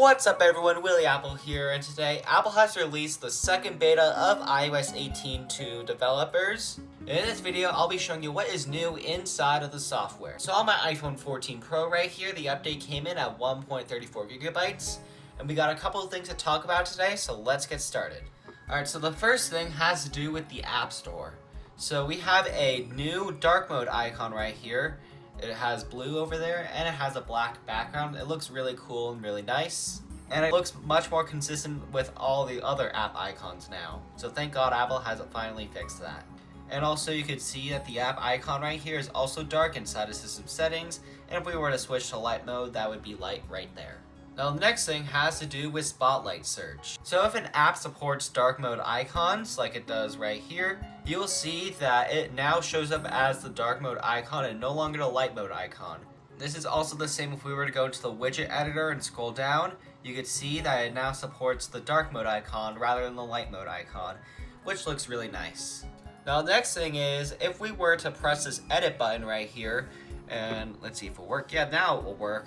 What's up everyone, Willie Apple here, and today Apple has released the second beta of iOS 18 to developers. In this video, I'll be showing you what is new inside of the software. So on my iPhone 14 Pro right here, the update came in at 1.34 gigabytes, and we got a couple of things to talk about today, so let's get started. Alright, so the first thing has to do with the App Store. So we have a new dark mode icon right here. It has blue over there, and it has a black background. It looks really cool and really nice. And it looks much more consistent with all the other app icons now. So thank God Apple has finally fixed that. And also you can see that the app icon right here is also dark inside of system settings. And if we were to switch to light mode, that would be light right there. Now the next thing has to do with Spotlight search. So if an app supports dark mode icons, like it does right here, you will see that it now shows up as the dark mode icon and no longer the light mode icon. This is also the same if we were to go into the Widget Editor and scroll down. You can see that it now supports the dark mode icon rather than the light mode icon, which looks really nice. Now the next thing is, if we were to press this edit button right here, and let's see if it will work. Yeah, now it will work.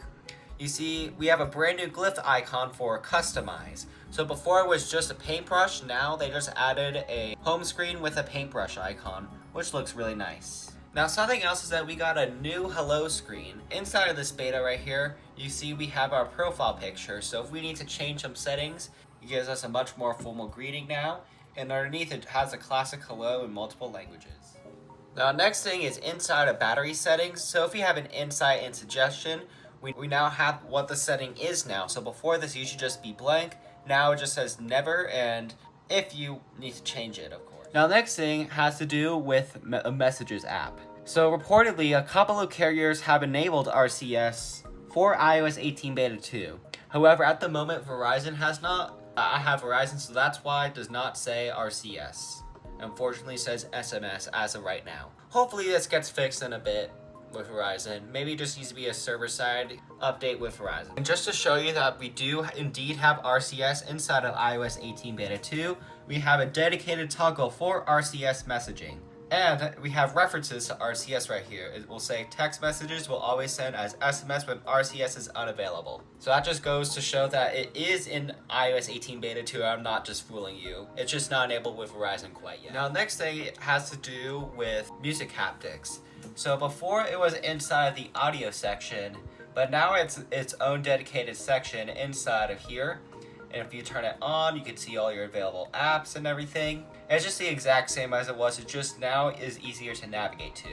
You see, we have a brand new glyph icon for customize. So before it was just a paintbrush, now they just added a home screen with a paintbrush icon, which looks really nice. Now something else is that we got a new hello screen. Inside of this beta right here, you see we have our profile picture. So if we need to change some settings, it gives us a much more formal greeting now. And underneath it has a classic hello in multiple languages. Now next thing is inside of battery settings. So if you have an insight and suggestion, we now have what the setting is now. So before this used to just be blank. Now it just says never, and if you need to change it, of course. Now the next thing has to do with a Messages app. So reportedly, a couple of carriers have enabled RCS for iOS 18 Beta 2. However, at the moment, Verizon has not. I have Verizon, so that's why it does not say RCS. Unfortunately, it says SMS as of right now. Hopefully this gets fixed in a bit with Verizon. Maybe it just needs to be a server-side update with Verizon. And just to show you that we do indeed have RCS inside of iOS 18 Beta 2, we have a dedicated toggle for RCS messaging. And we have references to RCS right here. It will say text messages will always send as SMS when RCS is unavailable. So that just goes to show that it is in iOS 18 Beta 2. I'm not just fooling you. It's just not enabled with Verizon quite yet. Now next thing it has to do with music haptics. So before it was inside of the audio section, but now it's its own dedicated section inside of here. And if you turn it on, you can see all your available apps and everything. It's just the exact same as it was, it just now is easier to navigate to.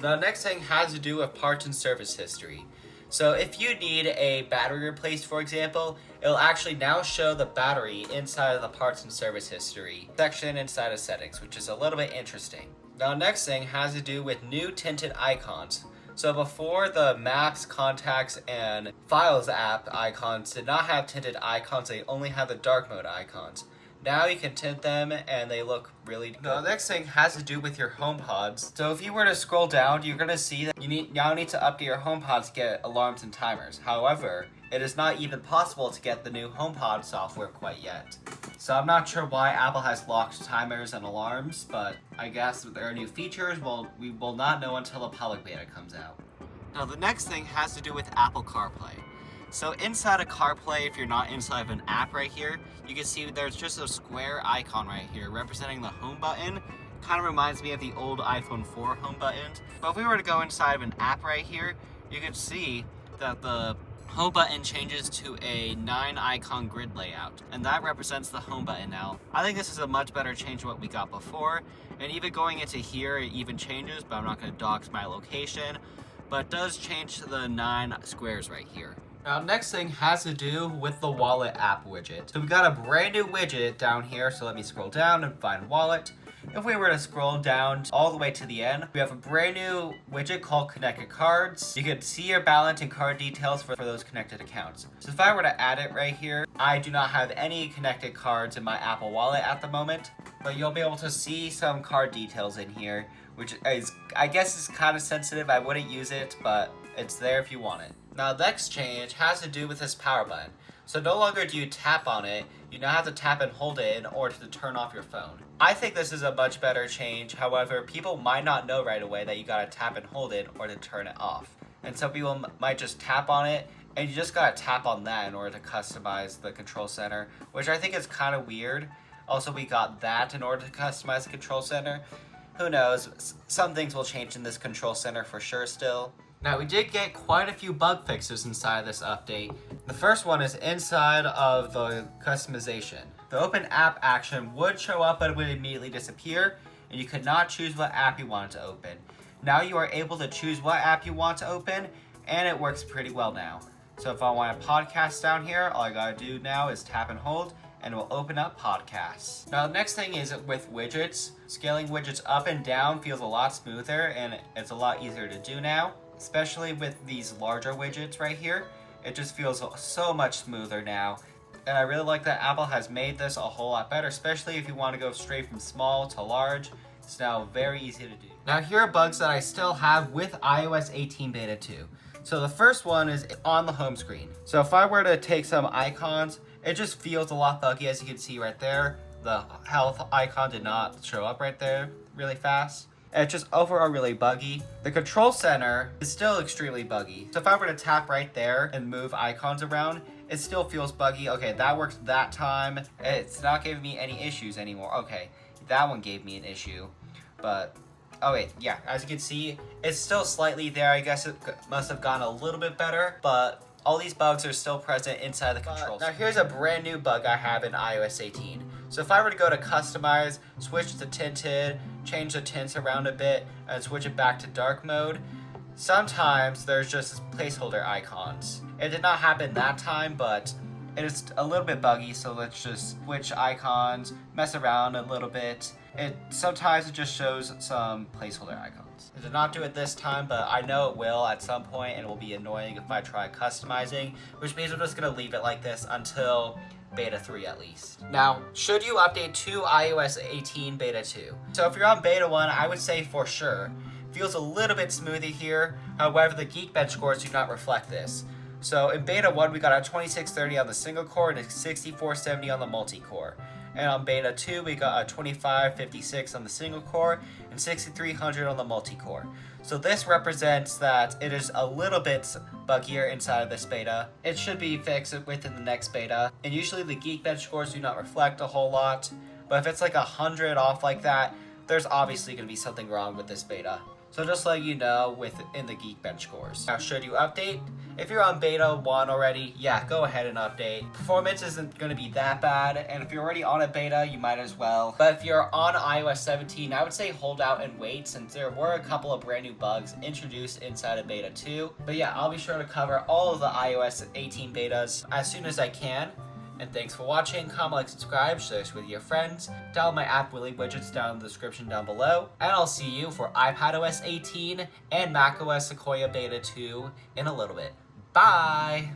Now the next thing has to do with parts and service history. So if you need a battery replaced, for example, it'll actually now show the battery inside of the parts and service history section inside of settings, which is a little bit interesting. Now next thing has to do with new tinted icons. So before, the Maps, Contacts, and Files app icons did not have tinted icons, they only have the dark mode icons. Now you can tint them and they look really good. Now the next thing has to do with your HomePods. So if you were to scroll down, you're going to see that you now need to update your HomePods to get alarms and timers. However, it is not even possible to get the new HomePod software quite yet. So I'm not sure why Apple has locked timers and alarms, but I guess with their new features, we will not know until the public beta comes out. Now the next thing has to do with Apple CarPlay. So inside of CarPlay, if you're not inside of an app right here, you can see there's just a square icon right here representing the home button. Kind of reminds me of the old iPhone 4 home buttons. But if we were to go inside of an app right here, you can see that the home button changes to a 9-icon grid layout, and that represents the home button now. I think this is a much better change than what we got before, and even going into here, it even changes, but I'm not going to dox my location, but it does change to the 9 squares right here. Now next thing has to do with the Wallet app widget. So we got a brand new widget down here, so let me scroll down and find Wallet. If we were to scroll down all the way to the end, we have a brand new widget called Connected Cards. You can see your balance and card details for those connected accounts. So if I were to add it right here, I do not have any connected cards in my Apple Wallet at the moment, but you'll be able to see some card details in here, which is, I guess, is kind of sensitive. I wouldn't use it, but it's there if you want it. Now the next change has to do with this power button. So no longer do you tap on it, you now have to tap and hold it in order to turn off your phone. I think this is a much better change, however, people might not know right away that you gotta tap and hold it or to turn it off. And some people might just tap on it and you just gotta tap on that in order to customize the control center, which I think is kind of weird. Also, we got that in order to customize the control center. Who knows, some things will change in this control center for sure still. Now, we did get quite a few bug fixes inside of this update. The first one is inside of the customization. The open app action would show up, but it would immediately disappear, and you could not choose what app you wanted to open. Now you are able to choose what app you want to open, and it works pretty well now. So if I want a podcast down here, all I gotta do now is tap and hold, and it will open up podcasts. Now the next thing is with widgets. Scaling widgets up and down feels a lot smoother, and it's a lot easier to do now. Especially with these larger widgets right here. It just feels so much smoother now. And I really like that Apple has made this a whole lot better, especially if you want to go straight from small to large. It's now very easy to do. Now here are bugs that I still have with iOS 18 Beta 2. So the first one is on the home screen. So if I were to take some icons, it just feels a lot buggy, as you can see right there. The health icon did not show up right there really fast. It's just overall really buggy. The control center is still extremely buggy. So if I were to tap right there and move icons around, it still feels buggy. Okay, that worked that time. It's not giving me any issues anymore. Okay, that one gave me an issue. But, oh wait, yeah, as you can see, it's still slightly there. I guess it must have gone a little bit better, but all these bugs are still present inside the controls. Now here's a brand new bug I have in iOS 18. So if I were to go to customize, switch to tinted, change the tints around a bit, and switch it back to dark mode, sometimes there's just placeholder icons. It did not happen that time, but it is a little bit buggy, so let's just switch icons, mess around a little bit. Sometimes it just shows some placeholder icons. It did not do it this time, but I know it will at some point, and it will be annoying if I try customizing, which means I'm just gonna leave it like this until Beta 3 at least. Now, should you update to iOS 18 Beta 2? So if you're on Beta 1, I would say for sure. Feels a little bit smoother here, however the Geekbench scores do not reflect this. So in Beta 1, we got a 2630 on the single core and a 6470 on the multi-core. And on Beta 2, we got a 2556 on the single core and 6300 on the multi-core. So this represents that it is a little bit buggier inside of this beta. It should be fixed within the next beta. And usually the Geekbench scores do not reflect a whole lot. But if it's like 100 off like that, there's obviously going to be something wrong with this beta. So just let you know within the Geekbench scores. Now, should you update? If you're on Beta 1 already, yeah, go ahead and update. Performance isn't going to be that bad, and if you're already on a beta, you might as well. But if you're on iOS 17, I would say hold out and wait, since there were a couple of brand new bugs introduced inside of Beta 2. But yeah, I'll be sure to cover all of the iOS 18 betas as soon as I can. And thanks for watching. Comment, like, subscribe, share this with your friends. Download my app Willy Widgets down in the description down below. And I'll see you for iPadOS 18 and macOS Sequoia Beta 2 in a little bit. Bye!